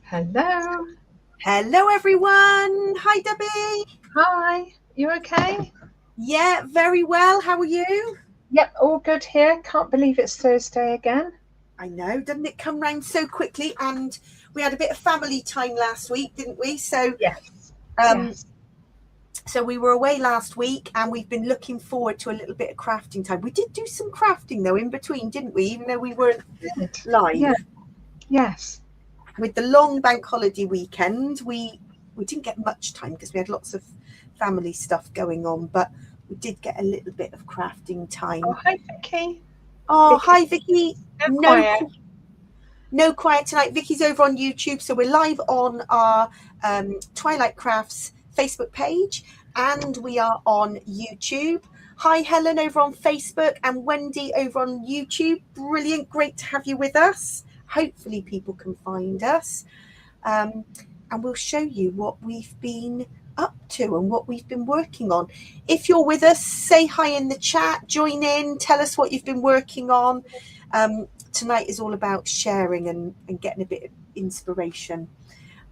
Hello. Hello, everyone. Hi, Debbie. Hi. You okay? Yeah, very well. How are you? Yep, all good here. Can't believe it's Thursday again. I know. Doesn't it come round so quickly? And we had a bit of family time last week, didn't we? So, Yes. So we were away last week and we've been looking forward to a little bit of crafting time. We did do some crafting, though, in between, didn't we? Even though we weren't live. Yeah. Yes. With the long bank holiday weekend, we didn't get much time because we had lots of family stuff going on, but we did get a little bit of crafting time. Oh, hi, Vicky. Oh, Vicky. hi, Vicky. No quiet tonight. Vicky's over on YouTube, so we're live on our Twilight Crafts Facebook page, and we are on YouTube. Hi, Helen over on Facebook and Wendy over on YouTube. Brilliant. Great to have you with us. Hopefully people can find us. And we'll show you what we've been up to and what we've been working on. If you're with us, say hi in the chat, join in, tell us what you've been working on. Tonight is all about sharing and getting a bit of inspiration.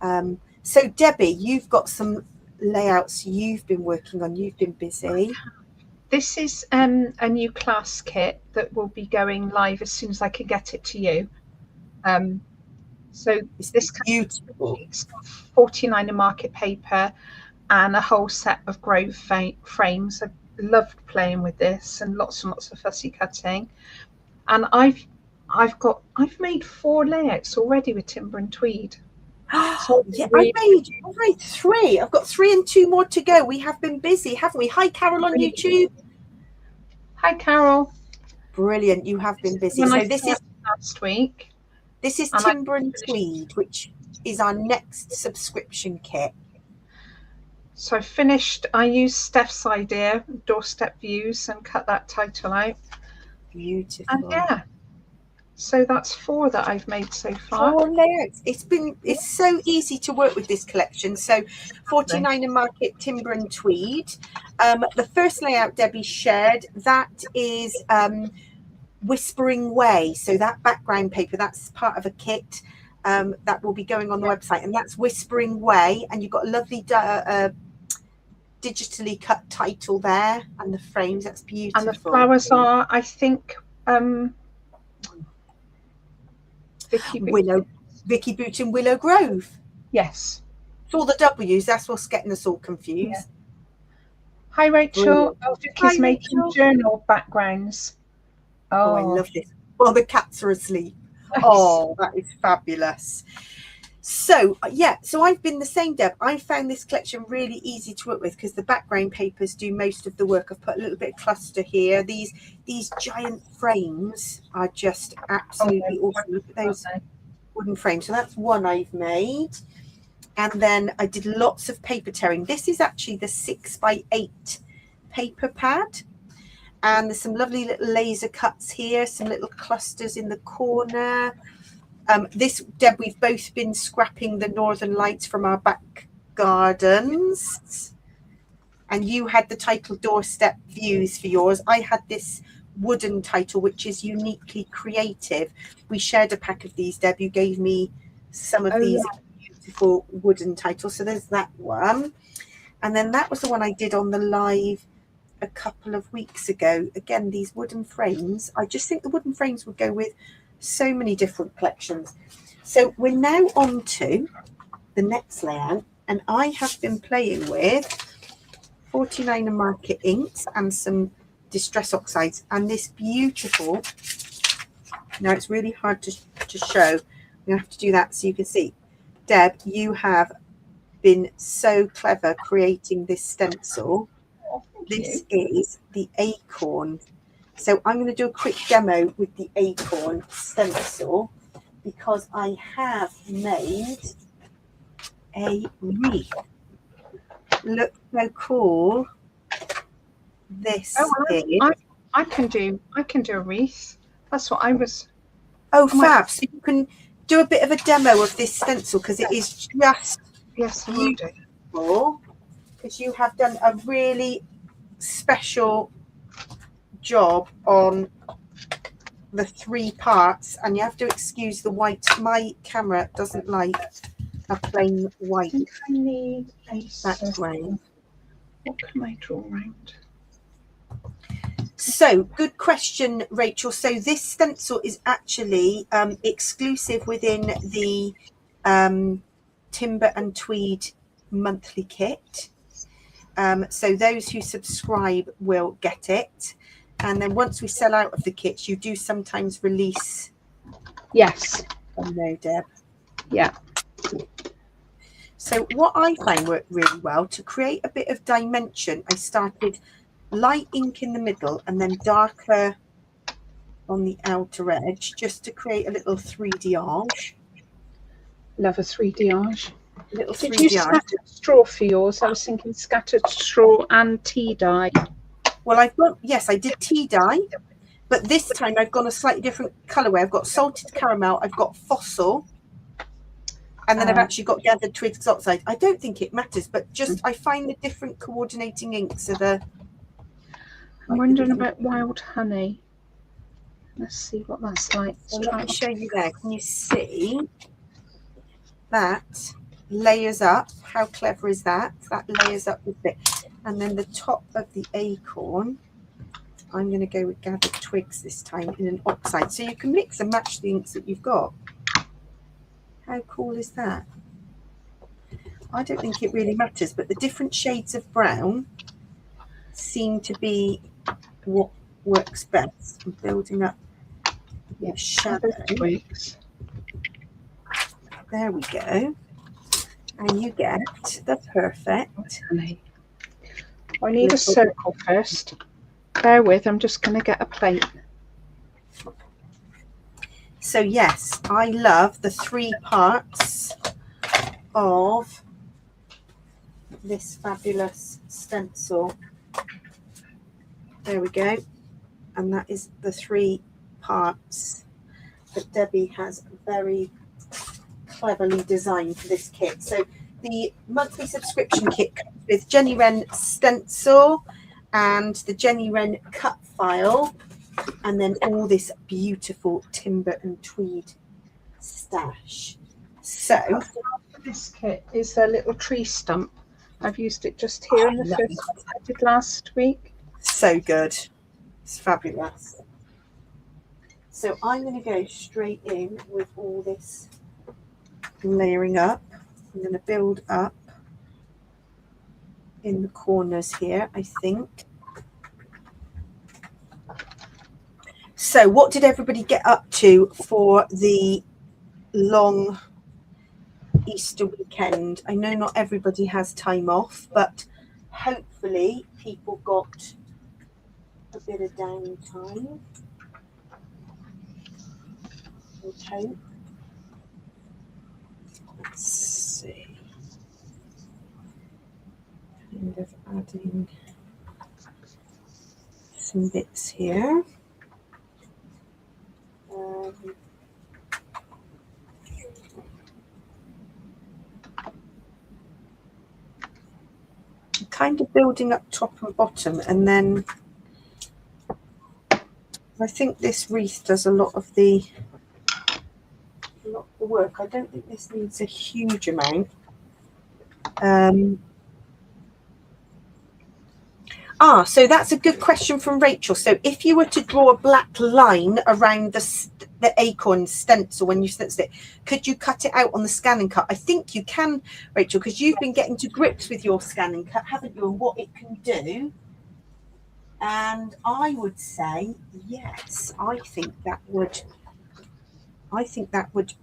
So Debbie, you've got some layouts you've been working on. You've been busy. This is a new class kit that will be going live as soon as I can get it to you. So this beautiful. It's got 49 in market paper and a whole set of grove frames. I loved playing with this and lots of fussy cutting. And I've made 4 layouts already with timber and tweed. So yeah, I've made 3. I've got 3 and 2 more to go. We have been busy, haven't we? Hi, Carol on YouTube. Hi, Carol. Brilliant. You have been busy. So this is last week. This is Timber and Tweed, which is our next subscription kit. So I used Steph's idea, doorstep views, and cut that title out. Beautiful. And yeah, so that's 4 that I've made so far. 4 layouts. It's so easy to work with this collection. So 49 in market timber and tweed. The first layout Debbie shared, that is Whispering Way. So that background paper, that's part of a kit that will be going on the website, and that's Whispering Way. And you've got a lovely digitally cut title there, and the frames. That's beautiful. And the flowers are, I think, Vicky Boot and Willow Grove. Yes. It's all the W's. That's what's getting us all confused. Yeah. Hi, Rachel. Oh, Vicky's making journal backgrounds. Oh, I love this. Well, the cats are asleep. Nice. Oh, that is fabulous. So, yeah, so I've been the same, Deb. I found this collection really easy to work with because the background papers do most of the work. I've put a little bit of cluster here. These giant frames are just absolutely awesome. Look at those wooden frames. So that's one I've made. And then I did lots of paper tearing. This is actually the 6x8 paper pad. And there's some lovely little laser cuts here, some little clusters in the corner. This, Deb, we've both been scrapping the northern lights from our back gardens. And you had the title doorstep views for yours. I had this wooden title, which is uniquely creative. We shared a pack of these, Deb. You gave me some of these beautiful wooden titles. So there's that one. And then that was the one I did on the live a couple of weeks ago. Again, these wooden frames. I just think the wooden frames would go with so many different collections. So we're now on to the next layout, and I have been playing with 49 and market inks and some distress oxides and this beautiful, now it's really hard to show, you have to do that so you can see. Deb, you have been so clever creating this stencil. This is the acorn. So I'm going to do a quick demo with the acorn stencil because I have made a wreath. Look how cool this is. I can do a wreath. That's what I was. Oh, fab! So you can do a bit of a demo of this stencil because it is just beautiful. Because you have done a really special job on the 3 parts, and you have to excuse the white. My camera doesn't like a plain white I think I need a background. What can I draw around? So, good question, Rachel. So this stencil is actually exclusive within the Timber and Tweed monthly kit. So those who subscribe will get it. And then once we sell out of the kits, you do sometimes release. Yes. Oh no, Deb. Yeah. So what I find worked really well, to create a bit of dimension, I started light ink in the middle and then darker on the outer edge, just to create a little 3D-age. Love a 3D-age. Did you scatter straw for yours? I was thinking scattered straw and tea dye. Well, I've got, yes, I did tea dye, but this time I've gone a slightly different colourway. I've got salted caramel, I've got fossil, and then I've actually got gathered twigs oxide. I don't think it matters, but just I find the different coordinating inks are the... I'm wondering about wild honey. Let's see what that's like. So let me show you there. Can you see that layers up? How clever is that? That layers up a bit. And then the top of the acorn, I'm going to go with gathered twigs this time in an oxide. So you can mix and match the inks that you've got. How cool is that? I don't think it really matters, but the different shades of brown seem to be what works best. I'm building up the shadow. Twigs. There we go. And you get the perfect. I need a circle first. Bear with, I'm just going to get a plate. So yes, I love the 3 parts of this fabulous stencil. There we go. And that is the 3 parts that Debbie has very cleverly designed for this kit. So the monthly subscription kit comes with Jenny Wren stencil and the Jenny Wren cut file, and then all this beautiful Timber and Tweed stash. So this kit is a little tree stump. I've used it just here in the first one I did last week. So good. It's fabulous. So I'm going to go straight in with all this layering up. I'm going to build up in the corners here, I think. So what did everybody get up to for the long Easter weekend? I know not everybody has time off, but hopefully people got a bit of downtime. Okay. Let's see. Kind of adding some bits here. Kind of building up top and bottom, and then I think this wreath does a lot of the work. I don't think this needs a huge amount. So that's a good question from Rachel. So if you were to draw a black line around the acorn stencil when you stencil it, could you cut it out on the scan and cut? I think you can, Rachel, because you've been getting to grips with your scan and cut, haven't you, and what it can do. And I would say yes. I think that would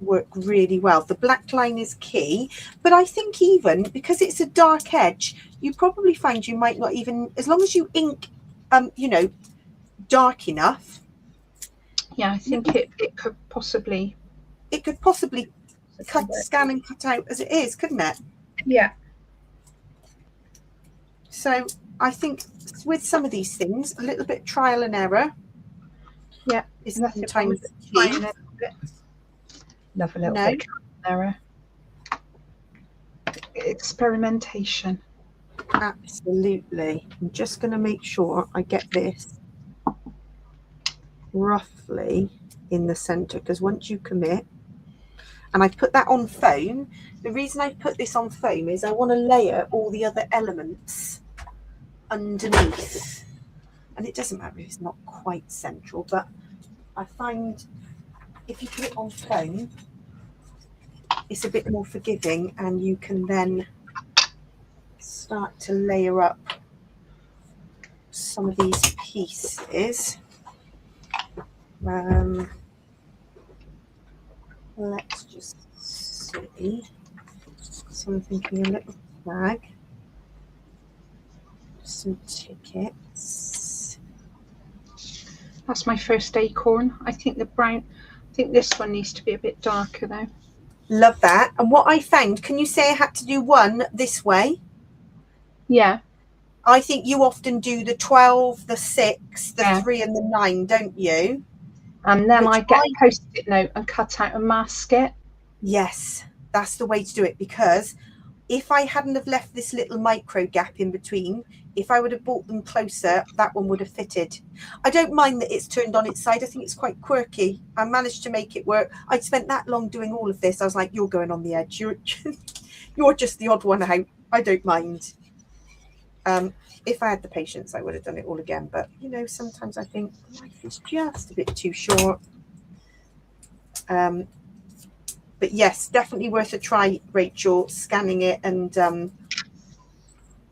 work really well. The black line is key, but I think even because it's a dark edge, you probably find you might not even, as long as you ink, dark enough. Yeah, I think it could possibly. It could possibly scan and cut out as it is, couldn't it? Yeah. So I think with some of these things, a little bit trial and error. Yeah, is sometimes key. Love a little bit of error. Experimentation. Absolutely. I'm just going to make sure I get this roughly in the center, because once you commit, and I put that on foam. The reason I put this on foam is I want to layer all the other elements underneath. And it doesn't matter if it's not quite central, but I find if you put it on foam, it's a bit more forgiving, and you can then start to layer up some of these pieces. Let's just see. So I'm thinking a little flag, some tickets. That's my first acorn. I think this one needs to be a bit darker though. Love that. And what I found, can you say I had to do one this way? Yeah. I think you often do the 12, the 6, the 3 and the 9, don't you? And then I get a Post-it note and cut out and mask it. Yes, that's the way to do it, because if I hadn't have left this little micro gap in between, if I would have brought them closer, that one would have fitted. I don't mind that it's turned on its side. I think it's quite quirky. I managed to make it work. I'd spent that long doing all of this. I was like, you're going on the edge. You're just the odd one out. I don't mind. If I had the patience, I would have done it all again. But, you know, sometimes I think life is just a bit too short. But yes, definitely worth a try, Rachel, scanning it and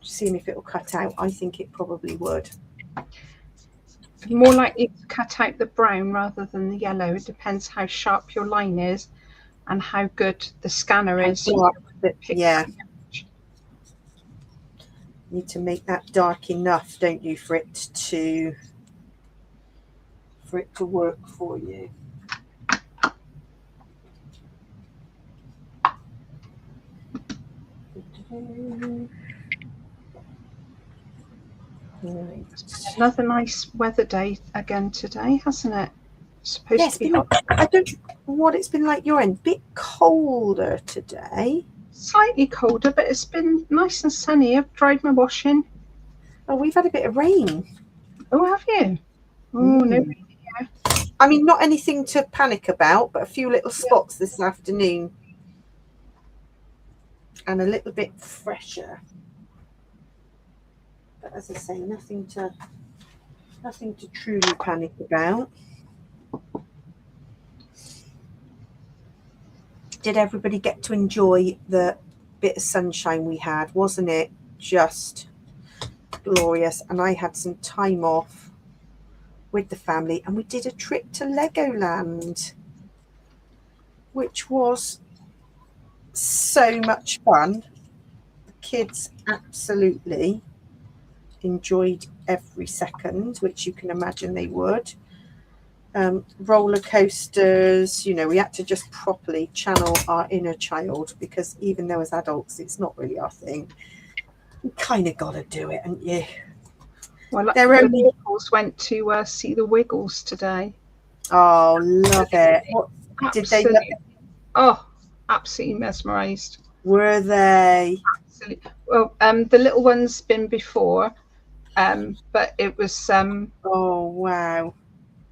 seeing if it will cut out. I think it probably would. More likely to cut out the brown rather than the yellow. It depends how sharp your line is and how good the scanner is. Yeah. Need to make that dark enough, don't you, for it to work for you. Right. Another nice weather day again today, hasn't it? It's supposed to be hot. I don't know what it's been like your end. Bit colder today. Slightly colder, but it's been nice and sunny. I've dried my washing. Oh, we've had a bit of rain. Oh, have you? Oh, no rain here. I mean, not anything to panic about, but a few little spots this afternoon. And a little bit fresher. But as I say, nothing to truly panic about. Did everybody get to enjoy the bit of sunshine we had? Wasn't it just glorious? And I had some time off with the family and we did a trip to Legoland, which was so much fun. The kids absolutely enjoyed every second, which you can imagine they would. Roller coasters, you know, we had to just properly channel our inner child, because even though as adults it's not really our thing, you kind of got to do it, haven't you? Well, the Wiggles went to see the Wiggles today. Oh, love it. What did they look at? Oh, absolutely mesmerised. Were they? Absolutely. Well, the little one's been before, but it was oh wow,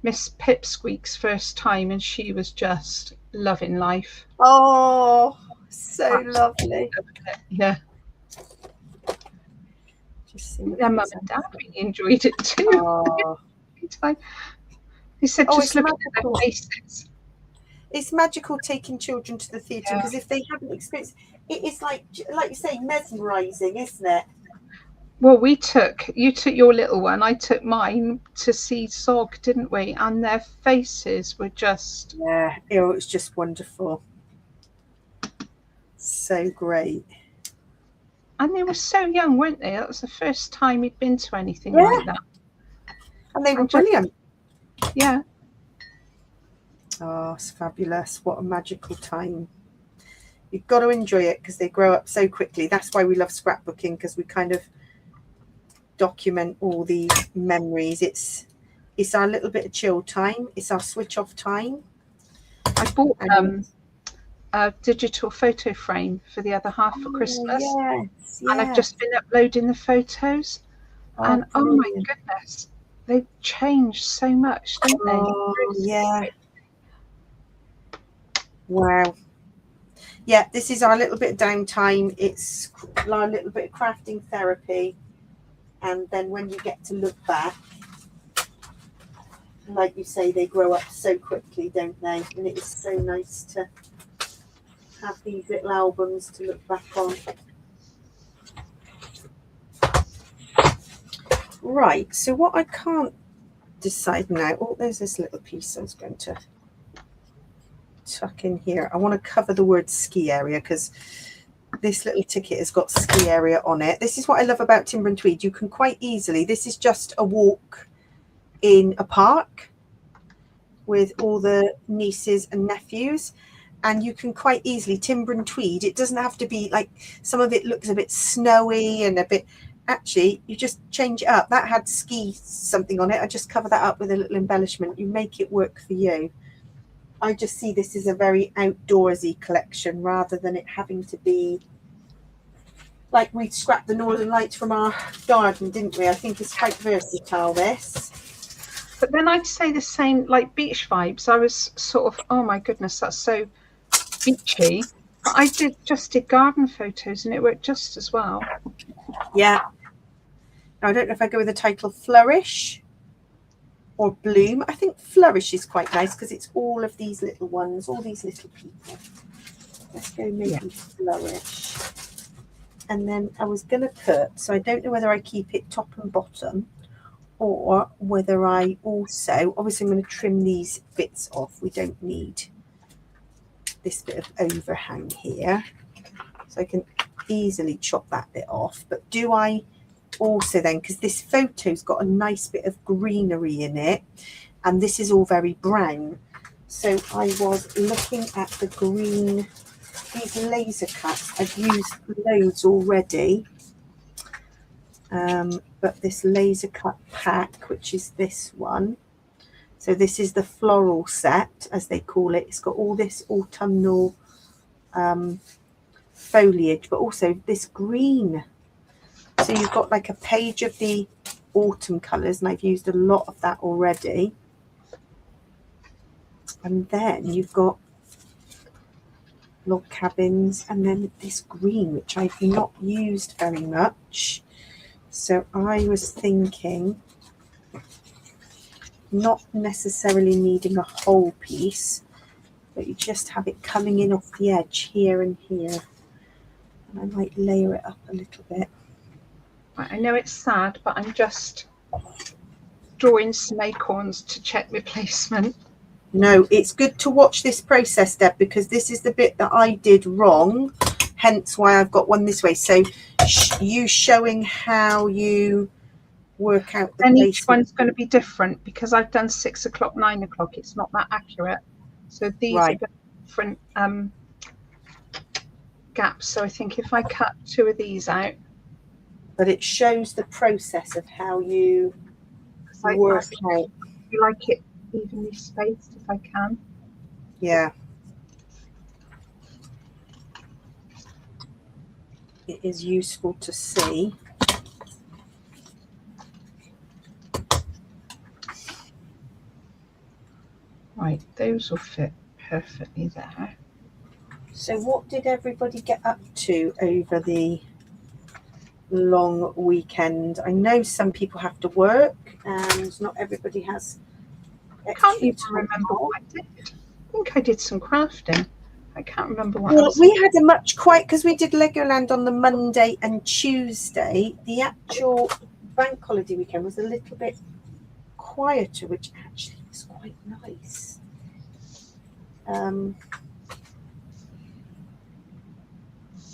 Miss Pipsqueak's first time, and she was just loving life. Oh, so lovely. Yeah. Their mum and dad really enjoyed it too. Oh. They said, just look at their faces. It's magical taking children to the theatre, because if they haven't experienced it, is like you say, mesmerising, isn't it? Well, you took your little one, I took mine to see Zog, didn't we? And their faces were just... Yeah, it was just wonderful. So great. And they were so young, weren't they? That was the first time he'd been to anything like that. And they were brilliant. Yeah. Oh, it's fabulous. What a magical time. You've got to enjoy it, because they grow up so quickly. That's why we love scrapbooking, because we kind of document all these memories. It's our little bit of chill time. It's our switch off time. I bought a digital photo frame for the other half for Christmas. Yes. And I've just been uploading the photos. And oh my goodness, they've changed so much, don't they? Oh, yeah. Wow. yeah, this is our little bit of downtime. It's our little bit of crafting therapy. And then when you get to look back, like you say, they grow up so quickly, don't they? And it is so nice to have these little albums to look back on. Right, so what I can't decide now, oh, there's this little piece I was going to tuck in here. I want to cover the word ski area because this little ticket has got ski area on it. This is what I love about Timber and Tweed. You can quite easily, this is just a walk in a park with all the nieces and nephews, and you can quite easily Timber and Tweed. It doesn't have to be like, some of it looks a bit snowy and a bit, actually you just change it up. That had ski something on it. I just cover that up with a little embellishment. You make it work for you. I just see this as a very outdoorsy collection rather than it having to be like we scrapped the Northern Lights from our garden, didn't we? I think it's quite versatile, this. But then I'd say the same, like beach vibes. I was sort of, oh my goodness, that's so beachy. But I just did garden photos and it worked just as well. Yeah. Now, I don't know if I go with the title Flourish or Bloom. I think Flourish is quite nice because it's all of these little ones, all these little people. Let's go maybe Flourish. And then I was going to put, so I don't know whether I keep it top and bottom or whether I also, obviously I'm going to trim these bits off. We don't need this bit of overhang here. So I can easily chop that bit off. But do I also then, because this photo's got a nice bit of greenery in it, and this is all very brown. So I was looking at the green, these laser cuts. I've used loads already. But this laser cut pack, which is this one. So this is the floral set, as they call it. It's got all this autumnal foliage, but also this green. So you've got like a page of the autumn colours, and I've used a lot of that already. And then you've got log cabins, and then this green, which I've not used very much. So I was thinking not necessarily needing a whole piece, but you just have it coming in off the edge here and here. And I might layer it up a little bit. I know it's sad, but I'm just drawing some acorns to check replacement. No, it's good to watch this process, Deb, because this is the bit that I did wrong, hence why I've got one this way. So you showing how you work out the and placement. each one's going to be different because I've done 6 o'clock, 9 o'clock. It's not that accurate. So these are different gaps. So I think if I cut 2 of these out. But it shows the process of how you work out. I like it evenly spaced if I can. Yeah. It is useful to see. Right, those will fit perfectly there. So what did everybody get up to over the long weekend? I know some people have to work and not everybody has. I can't even remember what I did. I think I did some crafting. I can't remember what else. We had a much quiet, because we did Legoland on the Monday and Tuesday. The actual bank holiday weekend was a little bit quieter, which actually was quite nice.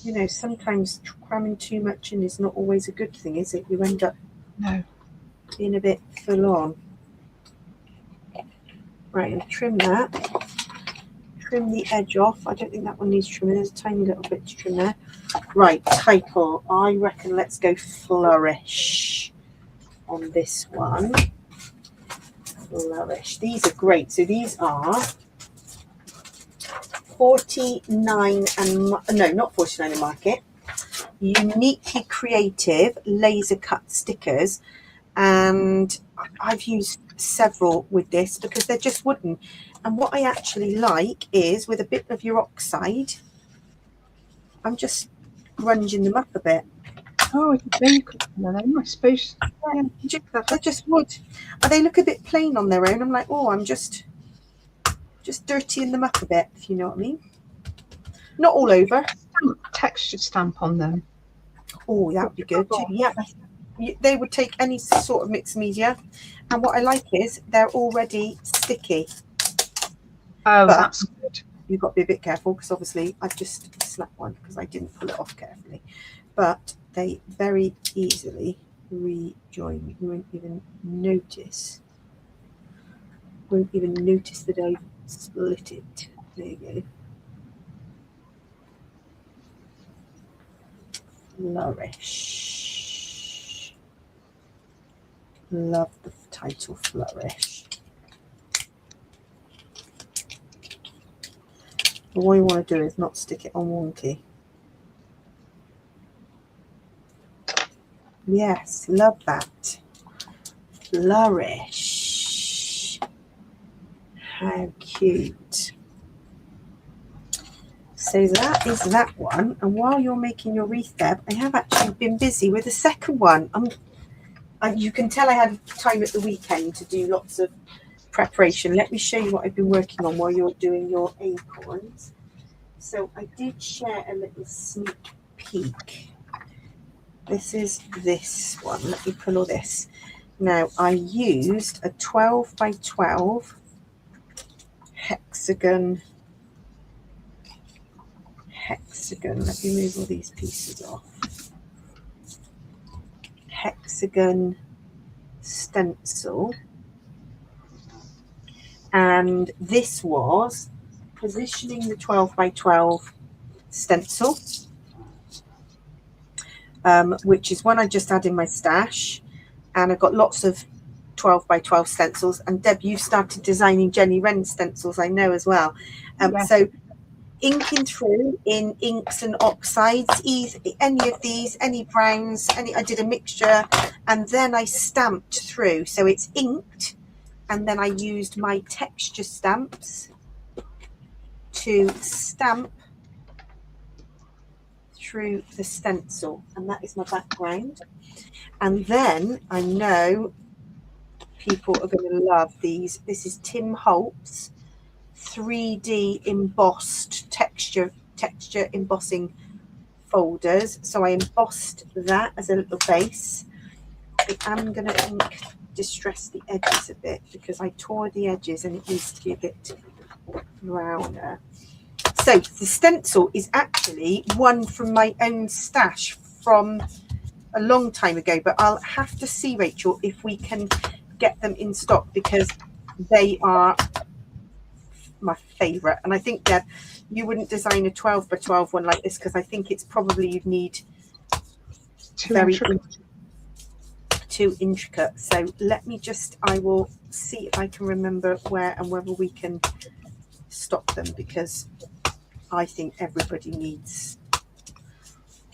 You know, sometimes cramming too much in is not always a good thing, is it? You end up being a bit full on. Right, and trim that. Trim the edge off. I don't think that one needs trimming. There's a tiny little bit to trim there. Right, title. I reckon let's go Flourish on this one. Flourish. These are great. So these are 49 and no, not 49 in Market. Uniquely creative laser cut stickers, and I've used several with this because they're just wooden. And what I actually like is with a bit of your oxide, I'm just grunging them up a bit. Oh, I didn't know you could colour them, I suppose. Yeah, I just would. They look a bit plain on their own. I'm like, oh, I'm just dirtying them up a bit, if you know what I mean. Not all over. Texture stamp on them. Oh, that would be good too. Yeah, they would take any sort of mixed media. And what I like is they're already sticky. Oh, but that's good. You've got to be a bit careful because obviously I've just snapped one because I didn't pull it off carefully. But they very easily rejoin. You won't even notice. Won't even notice that I've split it. There you go. Flourish. Love the title Flourish. But what you want to do is not stick it on wonky. Yes, love that. Flourish. How cute. So that is that one. And while you're making your wreath, Deb, I have actually been busy with the second one. You can tell I had time at the weekend to do lots of preparation. Let me show you what I've been working on while you're doing your acorns. So I did share a little sneak peek. This is this one. Let me pull all this. Now I used a 12 by 12 hexagon. Let me move all these pieces off. Hexagon stencil. And this was positioning the 12 by 12 stencil, which is one I just had in my stash. And I've got lots of 12 by 12 stencils. And Deb, you started designing Jenny Wren stencils, I know as well. Yes. So inking through in inks and oxides, any of these, any browns, I did a mixture, and then I stamped through. So it's inked, and then I used my texture stamps to stamp through the stencil, and that is my background. And then I know people are going to love these. This is Tim Holt's 3D embossed texture embossing folders. So I embossed that as a little base. I'm going to distress the edges a bit because I tore the edges and it needs to be a bit browner. So the stencil is actually one from my own stash from a long time ago, but I'll have to see, Rachel, if we can get them in stock because they are my favorite. And I think that you wouldn't design a 12 by 12 one like this because I think it's probably you'd need too intricate. So let me just, I will see if I can remember where and whether we can stock them because I think everybody needs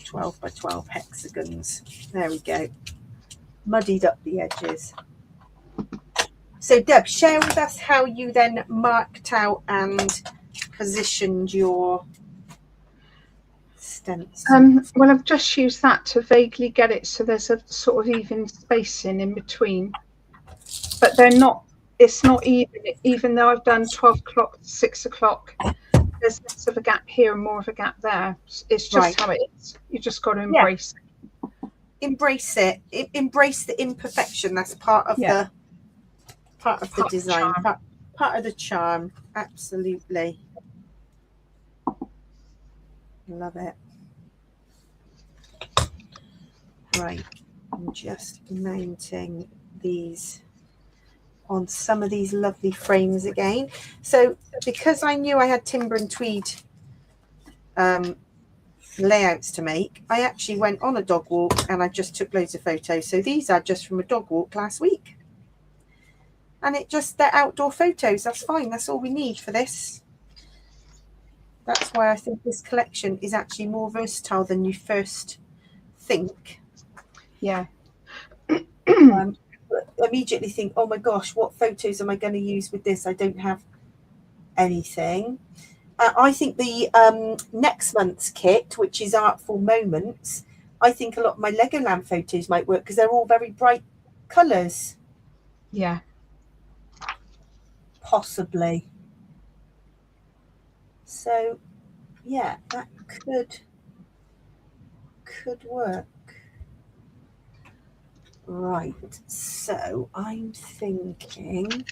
12 by 12 hexagons. There we go. Muddied up the edges. So Deb, share with us how you then marked out and positioned your stencil. Well, I've just used that to vaguely get it so there's a sort of even spacing in between. But they're not, it's not even though I've done 12 o'clock, 6 o'clock, there's less of a gap here and more of a gap there. It's just how it is. You just got to embrace it. Embrace it. Embrace the imperfection. That's part of the design, part of the charm. Absolutely. Love it. Right, I'm just mounting these on some of these lovely frames again. So because I knew I had timber and tweed layouts to make, I actually went on a dog walk and I just took loads of photos. So these are just from a dog walk last week. And they're outdoor photos. That's fine. That's all we need for this. That's why I think this collection is actually more versatile than you first think. Yeah. Immediately think, oh my gosh, what photos am I going to use with this? I don't have anything. I think the next month's kit, which is Artful Moments, I think a lot of my Legoland photos might work because they're all very bright colours. Yeah. Possibly. So, yeah, that could work. Right. So I'm thinking.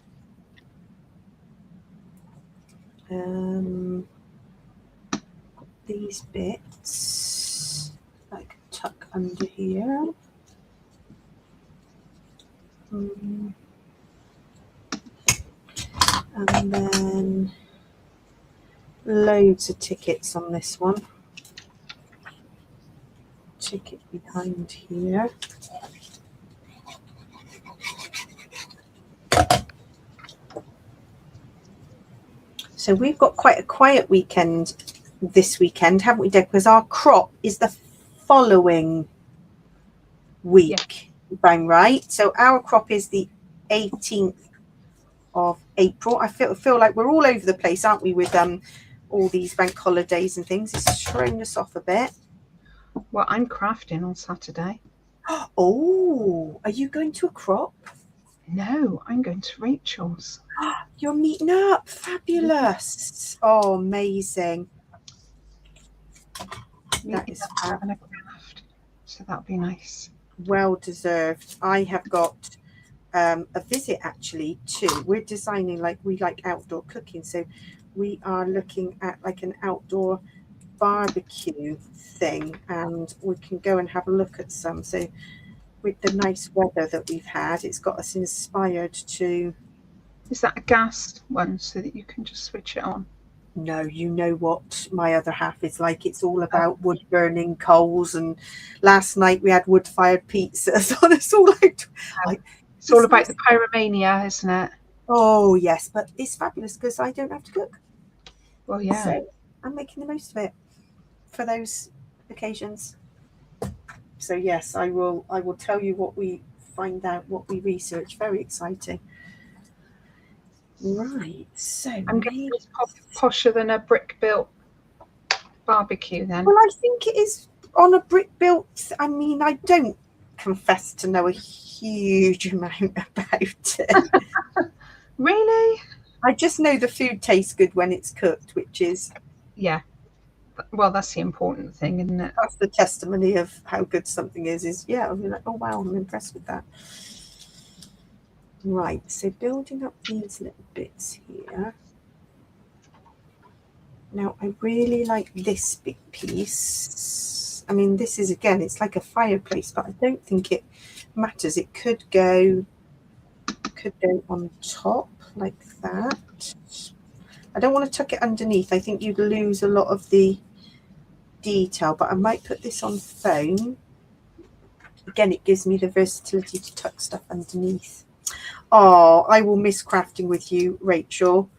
These bits I can tuck under here. And then loads of tickets on this one. Ticket behind here. So we've got quite a quiet weekend this weekend, haven't we, Deb? Because our crop is the following week, if I'm right. So our crop is the 18th of April. I feel like we're all over the place, aren't we, with all these bank holidays and things. It's thrown us off a bit. Well, I'm crafting on Saturday. Oh, are you going to a crop? No, I'm going to Rachel's. You're meeting up. Fabulous. Oh, amazing. That is having a craft, so that'll be nice. Well deserved. I have got a visit actually too. We're designing, like, we like outdoor cooking, so we are looking at like an outdoor barbecue thing, and we can go and have a look at some. So with the nice weather that we've had, it's got us inspired to. Is that a gas one so that you can just switch it on? No, you know what my other half is like. It's all about wood burning coals, and last night we had wood fired pizzas on us all. It's all about the pyromania, isn't it? Oh yes, but it's fabulous because I don't have to cook. Well, yeah. So I'm making the most of it for those occasions. So yes, I will tell you what we find out, what we research. Very exciting. Right, so I'm guessing it's posher than a brick built barbecue then. Well, I think it is on a brick built. I mean, I don't confess to know a huge amount about it. Really? I just know the food tastes good when it's cooked, which is, yeah. Well, that's the important thing, isn't it? That's the testimony of how good something is yeah, I'll be like, oh wow, I'm impressed with that. Right, so building up these little bits here. Now, I really like this big piece. I mean, this is, again, it's like a fireplace, but I don't think it matters. It could go on top like that. I don't want to tuck it underneath. I think you'd lose a lot of the detail, but I might put this on foam. Again, it gives me the versatility to tuck stuff underneath. Oh, I will miss crafting with you, Rachel.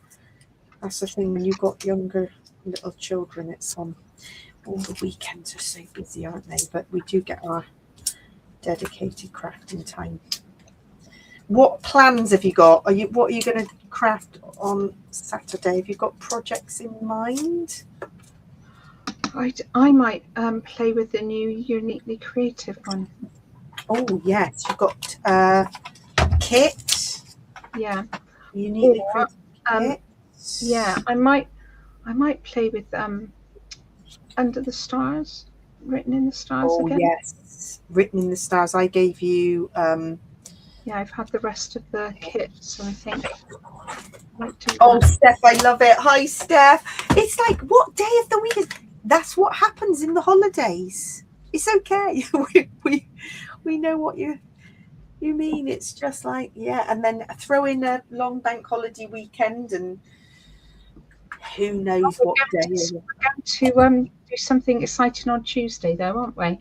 That's the thing when you've got younger little children. It's on. All the weekends are so busy, aren't they? But we do get our dedicated crafting time. What plans have you got? What are you going to craft on Saturday? Have you got projects in mind? I might play with the new Uniquely Creative one. Oh yes, you've got kit. Yeah. Uniquely Creative kit. Yeah, I might play with Under the Stars, Written in the Stars again. Oh yes, Written in the Stars. I gave you. Yeah, I've had the rest of the kit, so I think. Oh, Steph, I love it. Hi, Steph. It's like, what day of the week is? That's what happens in the holidays. It's okay. we know what you mean. It's just like, yeah, and then throw in a long bank holiday weekend, and who knows what day. We're going to do something exciting on Tuesday, though, aren't we?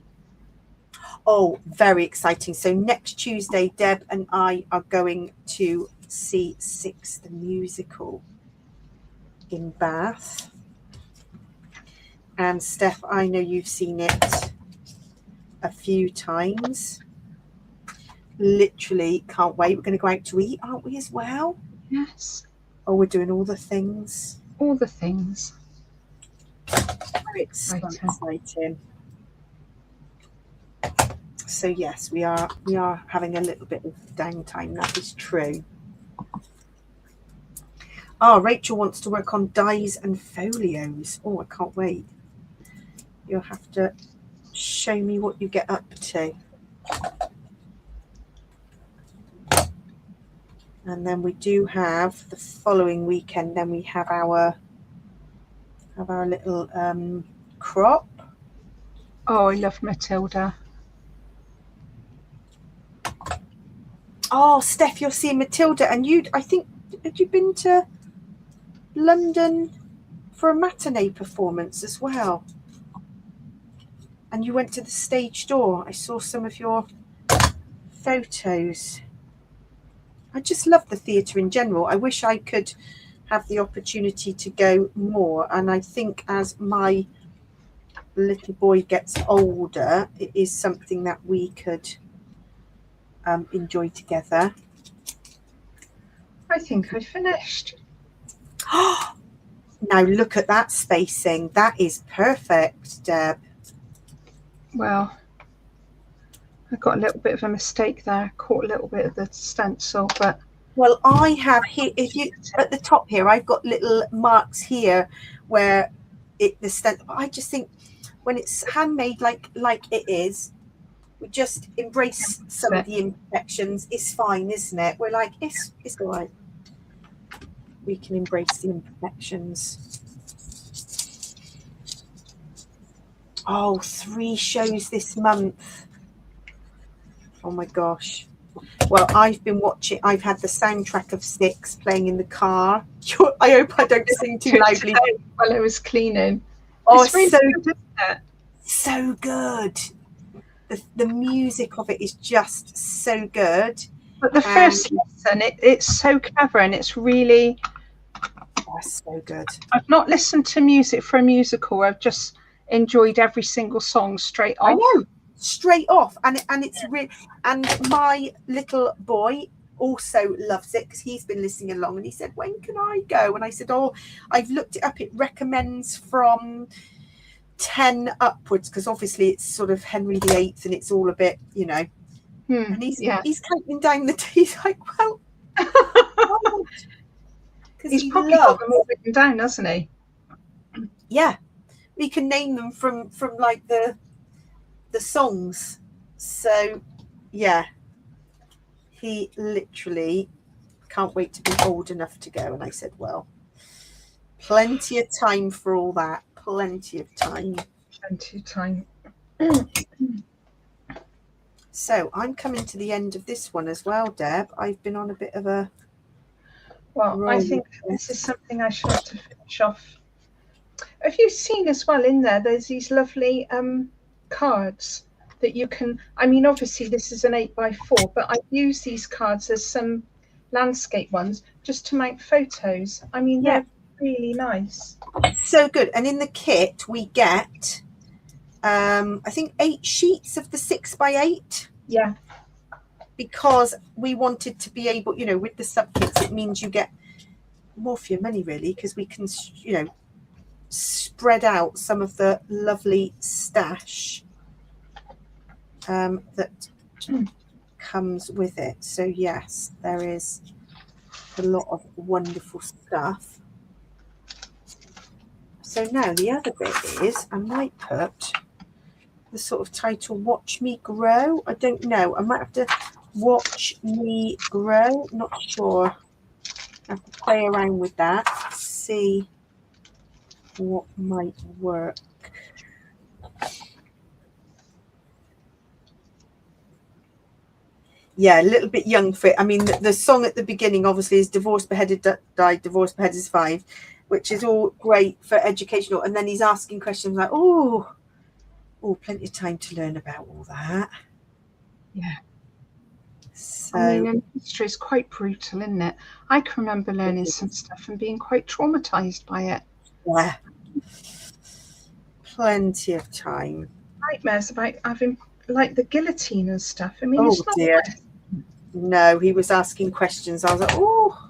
Oh, very exciting. So next Tuesday, Deb and I are going to see Six the Musical in Bath. And Steph, I know you've seen it a few times. Literally can't wait. We're going to go out to eat, aren't we, as well? Yes. Oh, we're doing all the things. All the things. Very exciting. So exciting. So yes, we are having a little bit of downtime. That is true. Oh, Rachel wants to work on dies and folios. Oh, I can't wait. You'll have to show me what you get up to. And then we do have the following weekend. Then we have our little crop. Oh, I love Matilda. Oh, Steph, you're seeing Matilda, and I think, had you been to London for a matinee performance as well? And you went to the stage door. I saw some of your photos. I just love the theatre in general. I wish I could have the opportunity to go more. And I think as my little boy gets older, it is something that we could enjoy together. I think I finished. Now look at that spacing. That is perfect, Deb. Well, I got a little bit of a mistake there. Caught a little bit of the stencil, but well, I have here. If you at the top here, I've got little marks here where the stencil. I just think when it's handmade like it is, we just embrace some of the imperfections. It's fine, isn't it? We're like, it's all right. We can embrace the imperfections. Oh, 3 shows this month. Oh my gosh. Well, I've been watching, I've had the soundtrack of 6 playing in the car. I hope I don't sing too loudly. While I was cleaning. Oh, it's really so good, isn't it? So good. The music of it is just so good. But the first listen, it's so clever, and it's really so good. I've not listened to music for a musical. I've just enjoyed every single song straight off. I know, straight off, and it's really. And my little boy also loves it because he's been listening along, and he said, "When can I go?" And I said, "Oh, I've looked it up. It recommends from 10 upwards because obviously it's sort of Henry VIII, and it's all a bit, you know." And he's counting down the. He's like, "Well." He's probably got them all written down, hasn't he? Yeah, we can name them from like the songs. So yeah, he literally can't wait to be old enough to go. And I said, well, plenty of time for all that. Plenty of time. Plenty of time. So I'm coming to the end of this one as well, Deb. I've been on a bit of a. Well, I think this is something I should have to finish off. Have you seen as well in there, there's these lovely cards that you can, I mean, obviously this is an 8x4, but I've used these cards as some landscape ones just to mount photos. I mean, they're really nice. So good. And in the kit, we get, I think 8 sheets of the 6x8. Yeah. Because we wanted to be able, you know, with the sub kits, it means you get more for your money, really, because we can, you know, spread out some of the lovely stash that comes with it. So yes, there is a lot of wonderful stuff. So now the other bit is I might put the sort of title "Watch Me Grow." I don't know. I might have to watch me grow. Not sure. I have to play around with that. See what might work. Yeah, a little bit young for it. I mean, the song at the beginning obviously is "Divorced, Beheaded, Died, Divorced, Beheaded is 5," which is all great for educational. And then he's asking questions like, oh, plenty of time to learn about all that. Yeah. So, I mean, history is quite brutal, isn't it? I can remember learning some stuff and being quite traumatized by it. Yeah. Plenty of time. Nightmares about having like the guillotine and stuff. I mean, oh it's not dear. No, he was asking questions. I was like, oh,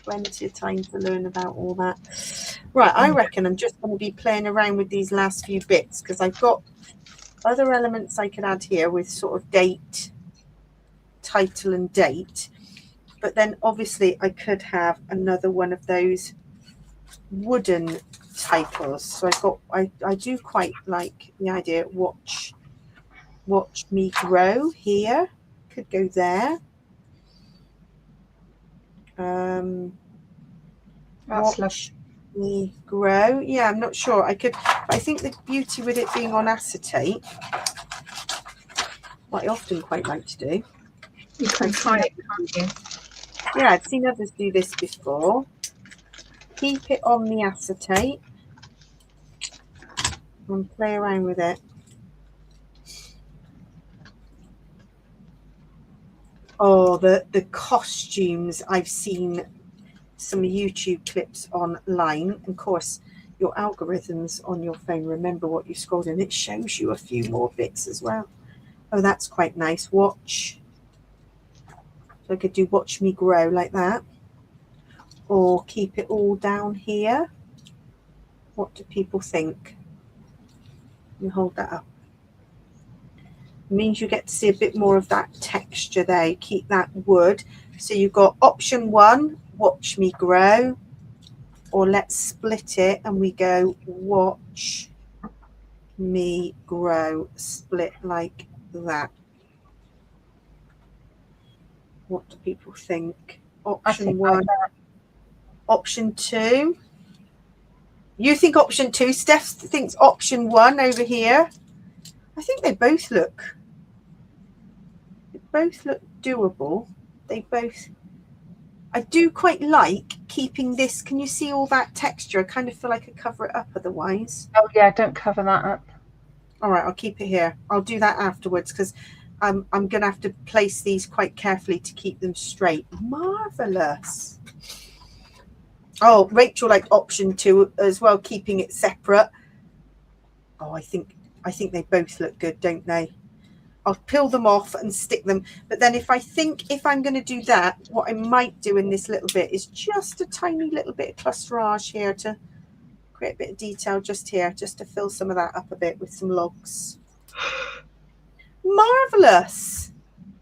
plenty of time to learn about all that. Right, I reckon I'm just going to be playing around with these last few bits because I've got other elements I could add here with sort of date, title and date. But then obviously I could have another one of those wooden titles. So I do quite like the idea. Watch me grow here. Could go there. That's watch me grow. Yeah, I'm not sure. I think the beauty with it being on acetate, what I often quite like to do. You can try it, can't you? Yeah, I've seen others do this before. Keep it on the acetate and play around with it. Oh, the costumes. I've seen some YouTube clips online. Of course, your algorithms on your phone remember what you scrolled in. It shows you a few more bits as well. Oh, that's quite nice. Watch. So I could do watch me grow like that. Or keep it all down here. What do people think? You hold that up. It means you get to see a bit more of that texture there. You keep that wood. So you've got option 1, watch me grow. Or let's split it and we go watch me grow. Split like that. What do people think? Option 1. Like option 2. You think option 2. Steph thinks option 1 over here. I think they both look doable. I do quite like keeping this. Can you see all that texture? I kind of feel like I cover it up otherwise. Oh yeah, don't cover that up. All right, I'll keep it here. I'll do that afterwards because I'm going to have to place these quite carefully to keep them straight. Marvelous. Oh, Rachel liked option 2 as well, keeping it separate. Oh, I think they both look good, don't they? I'll peel them off and stick them. But then if I'm going to do that, what I might do in this little bit is just a tiny little bit of clusterage here to create a bit of detail just here, just to fill some of that up a bit with some logs. Marvellous.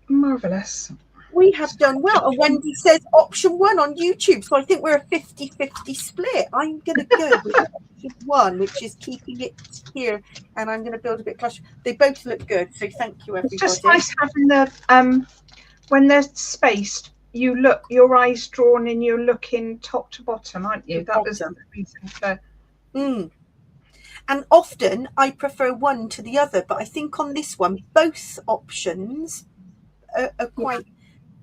Marvellous. We have done well. And Wendy says option 1 on YouTube. So I think we're a 50-50 split. I'm going to go with option 1, which is keeping it here. And I'm going to build a bit closer. They both look good. So thank you, everybody. It's just nice having the, when they're spaced, your eyes drawn and you're looking top to bottom, aren't you? That was the reason for. And often I prefer one to the other. But I think on this one, both options are quite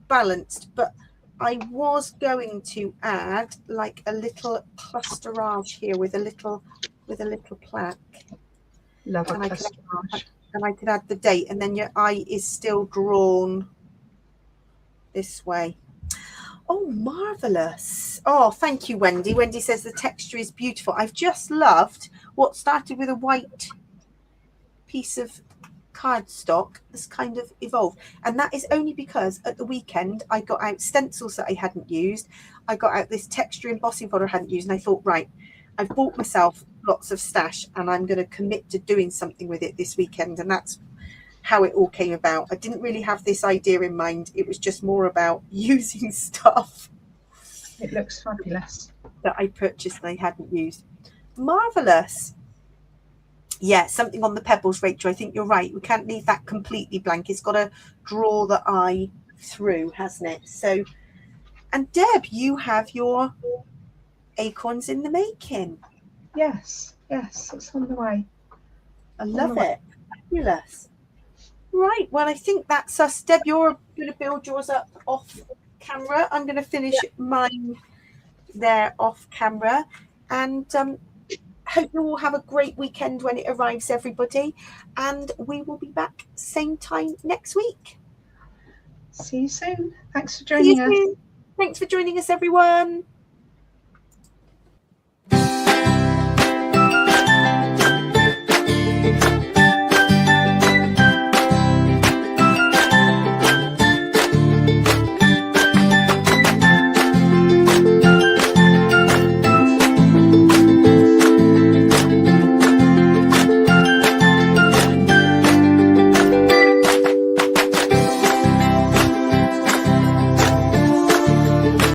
balanced, but I was going to add like a little clusterage here with a little plaque. Love a clusterage. And I could add the date, and then your eye is still drawn this way. Oh, marvelous. Oh, thank you, Wendy. Wendy says the texture is beautiful. I've just loved what started with a white piece of cardstock has kind of evolved, and that is only because at the weekend I got out stencils that I hadn't used. I got out this texture embossing powder I hadn't used, and I thought, right, I've bought myself lots of stash and I'm going to commit to doing something with it this weekend. And that's how it all came about. I didn't really have this idea in mind. It was just more about using stuff. It looks fabulous. That I purchased and I hadn't used. Marvelous. Yeah, something on the pebbles, Rachel. I think you're right. We can't leave that completely blank. It's got to draw the eye through, hasn't it? So, and Deb, you have your acorns in the making. Yes, it's on the way. I love it. Fabulous. Right, well, I think that's us. Deb, you're going to build yours up off camera. I'm going to finish mine there off camera. And hope you all have a great weekend when it arrives, everybody. And we will be back same time next week. See you soon. Thanks for joining us. Thanks for joining us, everyone.